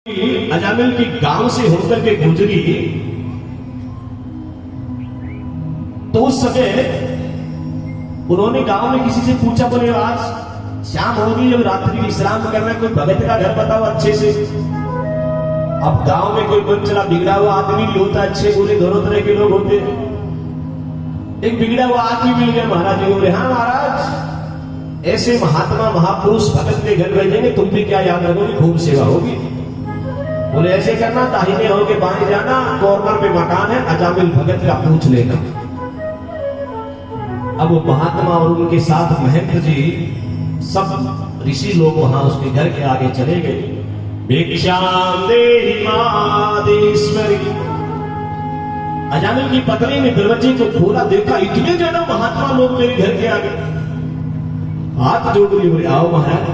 अजामिल की गांव से होकर के गुजरी तो उस समय उन्होंने गांव में किसी से पूछा, बोले आज शाम होगी और रात्रि विश्राम करना, कोई भगत का घर बताओ अच्छे से। अब गांव में कोई बन चला बिगड़ा हुआ आदमी भी होता, अच्छे बुरे दोनों तरह के लोग होते। एक बिगड़ा हुआ आदमी मिल गया महाराज जी, बोले हाँ महाराज ऐसे महात्मा महापुरुष भगत के घर भेजेंगे, तुम भी क्या याद रखोगे, खूब सेवा होगी। बोले ऐसे करना, दाहिने होके बाएं जाना, कॉर्नर पे मकान है, अजामिल भगत का पूछ लेना। अब वो महात्मा और उनके साथ महंत जी सब ऋषि लोग वहां उसके घर के आगे चले गए। भिक्षाम देहि मादेश्वरी। अजामिल की पत्नी ने दरवाजे को खोला, देखा इतने ज्यादा महात्मा लोग मेरे घर के आगे। हाथ जोड़ लिए, बोले आओ महाराज।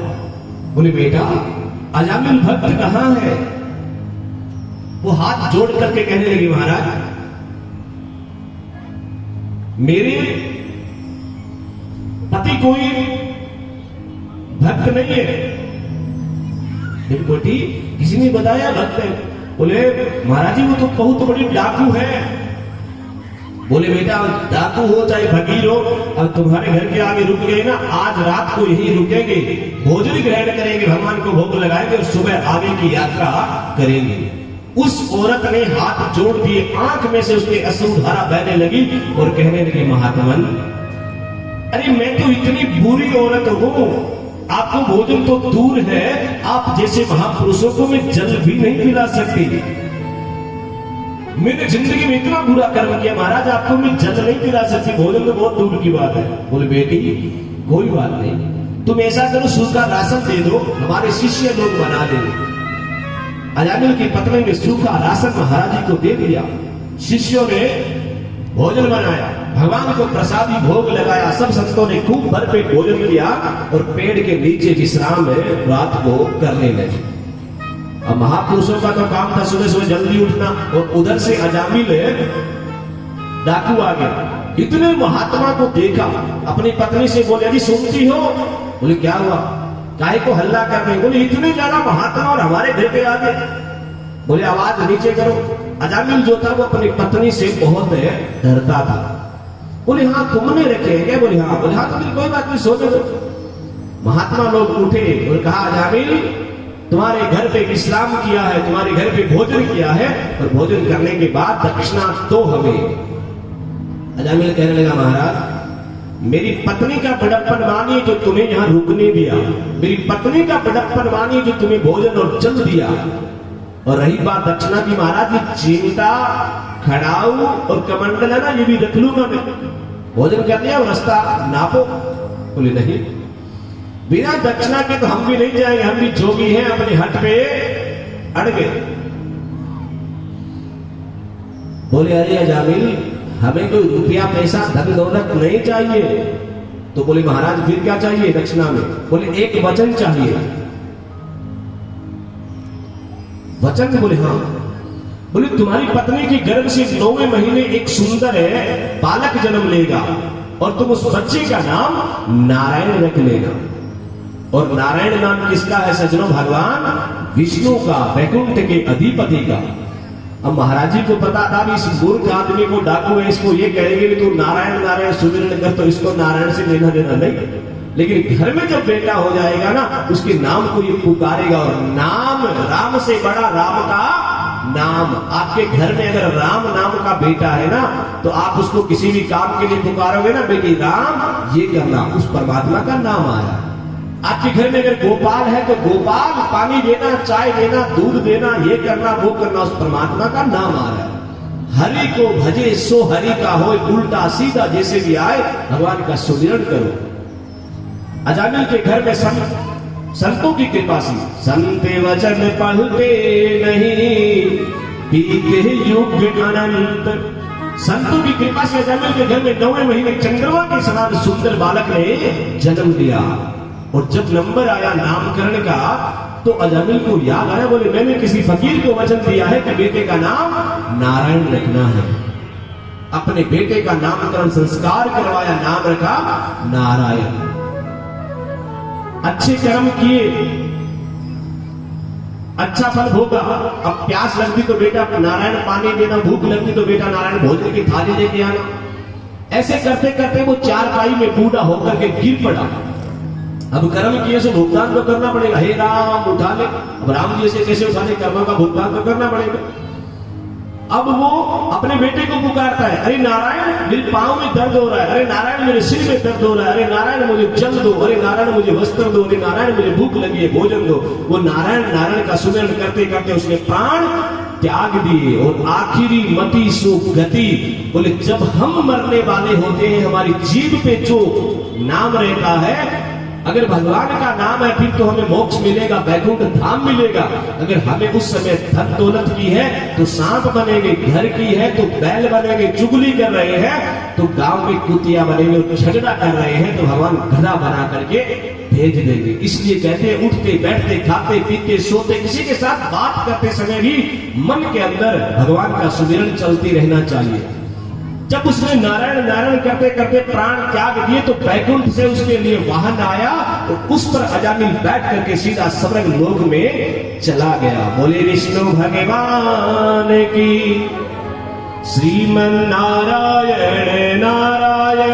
बोले बेटा अजामिल भक्त कहां है? वो हाथ जोड़ करके कहने लगी, महाराज मेरे पति कोई भक्त नहीं है। बेटी किसी ने बताया भक्त है? बोले महाराज जी वो तो बहुत बड़ी डाकू है। बोले बेटा डाकू हो चाहे फकीर हो, अब तुम्हारे घर के आगे रुक गए ना, आज रात को यही रुकेंगे, भोजन ग्रहण करेंगे, भगवान को भोग लगाएंगे और सुबह आगे की यात्रा करेंगे। उस औरत ने हाथ जोड़ दिए, आंख में से उसके अश्रुधारा बहने लगी और कहने लगी, महात्मन अरे मैं तो इतनी बुरी औरत हूं, आपको भोजन तो दूर है, आप जैसे महापुरुषों को मैं जल भी नहीं पिला सकती। मैंने जिंदगी में इतना बुरा कर्म किया महाराज, आपको मैं जल नहीं पिला सकती, भोजन तो बहुत दूर की बात है। बोले बेटी कोई बात नहीं, तुम ऐसा करो सूखा राशन दे दो, हमारे शिष्य लोग बना देंगे। अजामिल की पत्नी ने सूखा राशन महाराज जी को दे दिया, शिष्यों ने भोजन बनाया, भगवान को प्रसादी भोग लगाया, सब संतों ने खूब भरपेट भोजन किया और पेड़ के नीचे विश्राम में रात को करने लगे। अब महापुरुषों का तो काम था सुबह सुबह जल्दी उठना, और उधर से अजामिल डाकू आ गया। इतने महात्मा को देखा, अपनी पत्नी से बोले जी सुनती हो? बोले क्या हुआ, काहे को हल्ला कर रहे? बोले इतने ज्यादा महात्मा और हमारे घर पे आ गए। बोले आवाज नीचे करो। अजामिल जो था वो अपनी पत्नी से बहुत डरता था। बोले हाँ तुमने रखे हैं क्या? बोले हाँ। बोले हाँ तो कोई बात नहीं, सोने दो। महात्मा लोग उठे और कहा अजामिल तुम्हारे घर पे विश्राम किया है, तुम्हारे घर पे भोजन किया है, और भोजन करने के बाद दक्षिणा तो हमें। अजामिल कहने लगा महाराज मेरी पत्नी का बड़प्पन मानिए जो तुम्हें यहां रुकने दिया, मेरी पत्नी का बड़प्पन मानिए जो तुम्हें भोजन और जल दिया, और रही बात दक्षिणा की महाराज जी चिमटा खड़ाऊ और कमंडल है ना, ये भी रख लूंगा मैं, भोजन कर लिया और रास्ता नापो। बोले नहीं बिना दक्षिणा के तो हम भी नहीं जाएंगे, हम भी जोगी हैं, अपने हट पे अड़ गए। बोले अरे अजामिल हमें कोई रुपया पैसा धन दौलत नहीं चाहिए। तो बोले महाराज फिर क्या चाहिए दक्षिणा में? बोले एक वचन चाहिए। वचन? बोले हाँ। बोले तुम्हारी पत्नी के गर्भ से 9वें महीने एक सुंदर है बालक जन्म लेगा, और तुम उस बच्चे का नाम नारायण रख लेना। और नारायण नाम किसका है सज्जनों? भगवान विष्णु का, वैकुंठ के अधिपति का। अब महाराज जी को पता था भी इस मूर्ख आदमी को डाकू है, इसको ये कहेंगे कि तू नारायण नारायण सुमिरन कर, तो इसको नारायण से लेना देना नहीं। लेकिन घर में जब बेटा हो जाएगा ना, उसके नाम को ये पुकारेगा, और नाम राम से बड़ा राम का नाम। आपके घर में अगर राम नाम का बेटा है ना, तो आप उसको किसी भी काम के लिए पुकारोगे ना, बेटी राम ये करना, उस परमात्मा का नाम आया। आपके घर में अगर गोपाल है तो गोपाल पानी देना, चाय देना, दूध देना, ये करना वो करना, उस परमात्मा का नाम आ रहा है। हरि को भजे सो हरि का हो, उल्टा सीधा जैसे भी आए भगवान का सुमिरन करो। अजामिल के घर में संतों की कृपा से, संते वचन पढ़ते नहीं पीते युग अनंत। संतों की कृपा से अजामिल के घर में 9वें महीने चंद्रमा के समान सुंदर बालक ने जन्म लिया। और जब नंबर आया नामकरण का, तो अजामिल को याद आया, बोले मैंने किसी फकीर को वचन दिया है कि बेटे का नाम नारायण रखना है। अपने बेटे का नामकरण संस्कार करवाया, नाम रखा नारायण। अच्छे कर्म किए, अच्छा फल भोगा। अब प्यास लगती तो बेटा नारायण पानी देना, भूख लगती तो बेटा नारायण भोजन की थाली लेके आना। ऐसे करते करते वो चारपाई में बूढ़ा होकर के गिर पड़ा। अब कर्म किए से भुगतान तो करना पड़ेगा। हे राम उठा ले। अब राम जी से कैसे उठाने, कर्मों का भुगतान तो करना पड़ेगा। अब वो अपने बेटे को पुकारता है, अरे नारायण मेरे पांव में दर्द हो रहा है, अरे नारायण मेरे सिर में दर्द हो रहा है, अरे नारायण मुझे जल दो, अरे नारायण मुझे वस्त्र दो, अरे नारायण मुझे भूख लगी है भोजन दो। वो नारायण नारायण का सुमिरन करते करते उसने प्राण त्याग दिए। और आखिरी मति सो गति। बोले जब हम मरने वाले होते हैं, हमारी जीभ पे जो नाम रहता है, अगर भगवान का नाम है फिर तो हमें मोक्ष मिलेगा, वैकुंठ धाम मिलेगा। अगर हमें उस समय धन दौलत की है तो सांप बनेंगे, घर की है तो बैल बनेंगे, चुगली कर रहे हैं तो गांव में कुतिया बनेंगे, झगड़ा कर रहे हैं तो भगवान गधा बना करके भेज देंगे। इसलिए कहते हैं उठते बैठते खाते पीते सोते किसी के साथ बात करते समय भी मन के अंदर भगवान का सुमिरन चलती रहना चाहिए। जब उसने नारायण नारायण करते करते प्राण त्याग दिए तो वैकुंठ से उसके लिए वाहन आया तो उस पर अजामिल बैठ करके सीधा स्वर्ग लोक में चला गया। बोले विष्णु भगवान की। श्रीमन नारायण नारायण।